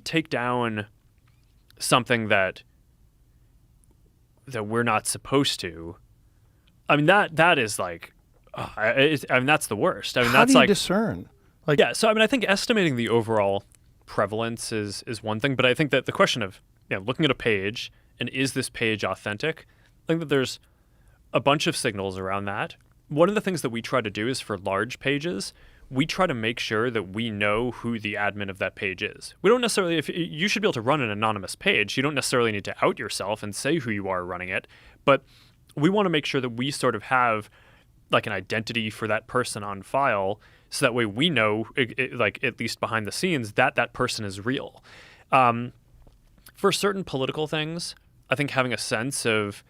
take down something that we're not supposed to, I mean, that is like, I mean, that's the worst. I mean, How that's do you like discern? Like, yeah. So I mean, I think estimating the overall prevalence is one thing, but I think that the question of looking at a page and is this page authentic, I think that there's a bunch of signals around that. One of the things that we try to do is for large pages, we try to make sure that we know who the admin of that page is. We don't necessarily, if you should be able to run an anonymous page, you don't necessarily need to out yourself and say who you are running it, but we want to make sure that we sort of have like an identity for that person on file, so that way we know, like at least behind the scenes, that that person is real. For certain political things, I think having a sense of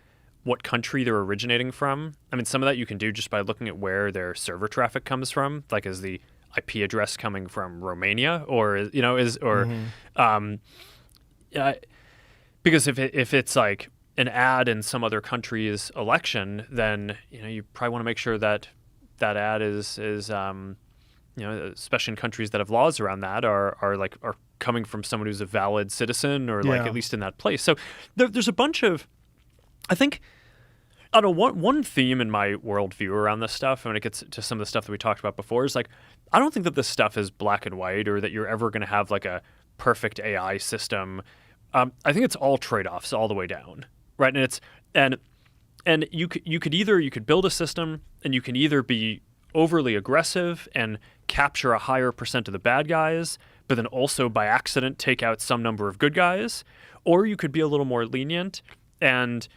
what country they're originating from. I mean, some of that you can do just by looking at where their server traffic comes from, like is the IP address coming from Romania, or because if it's like an ad in some other country's election, then you probably want to make sure that that ad is especially in countries that have laws around that, are coming from someone who's a valid citizen, or like at least in that place. So there's a bunch of, I think, I don't know, one theme in my worldview around this stuff, and when it gets to some of the stuff that we talked about before, is like, I don't think that this stuff is black and white, or that you're ever going to have like a perfect AI system. I think it's all trade-offs all the way down, right? And it's and you could build a system, and you can either be overly aggressive and capture a higher percent of the bad guys, but then also by accident take out some number of good guys, or you could be a little more lenient and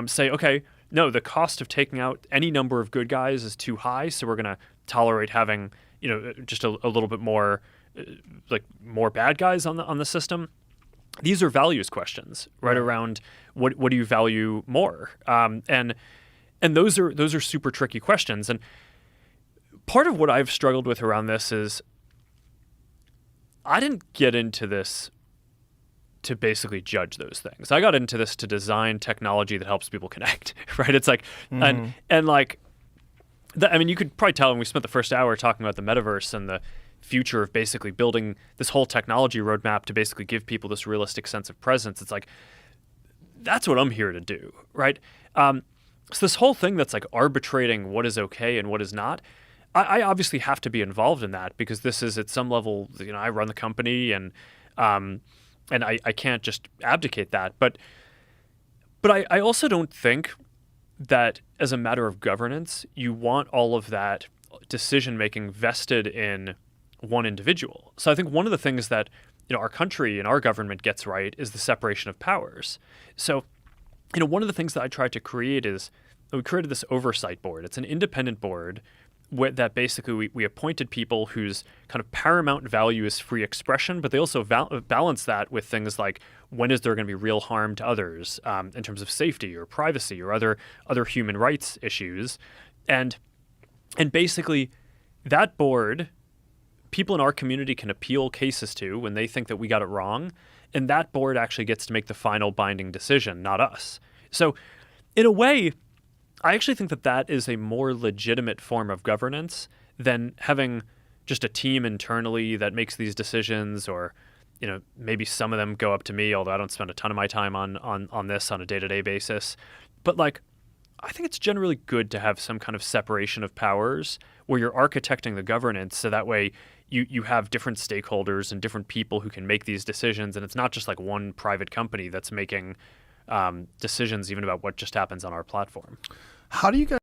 say, okay, no, the cost of taking out any number of good guys is too high, so we're going to tolerate having just a little bit more like more bad guys on the system. These are values questions, right? Around what do you value more, and those are super tricky questions. And part of what I've struggled with around this is I didn't get into this to basically judge those things. I got into this to design technology that helps people connect, right? It's like, and like, I mean, you could probably tell when we spent the first hour talking about the metaverse and the future of basically building this whole technology roadmap to basically give people this realistic sense of presence. It's like, that's what I'm here to do, right? So this whole thing that's like arbitrating what is okay and what is not, I obviously have to be involved in that, because this is at some level, I run the company, and I can't just abdicate that. But I also don't think that as a matter of governance, you want all of that decision-making vested in one individual. So I think one of the things that our country and our government gets right is the separation of powers. So one of the things that I tried to create is we created this oversight board. It's an independent board that basically we appointed people whose kind of paramount value is free expression, but they also balance that with things like, when is there going to be real harm to others in terms of safety or privacy or other human rights issues. And basically that board, people in our community can appeal cases to when they think that we got it wrong, and that board actually gets to make the final binding decision, not us. So in a way, I actually think that that is a more legitimate form of governance than having just a team internally that makes these decisions, or maybe some of them go up to me, although I don't spend a ton of my time on this on a day-to-day basis. But like, I think it's generally good to have some kind of separation of powers where you're architecting the governance, so that way you have different stakeholders and different people who can make these decisions, and it's not just like one private company that's making decisions even about what just happens on our platform. How do you guys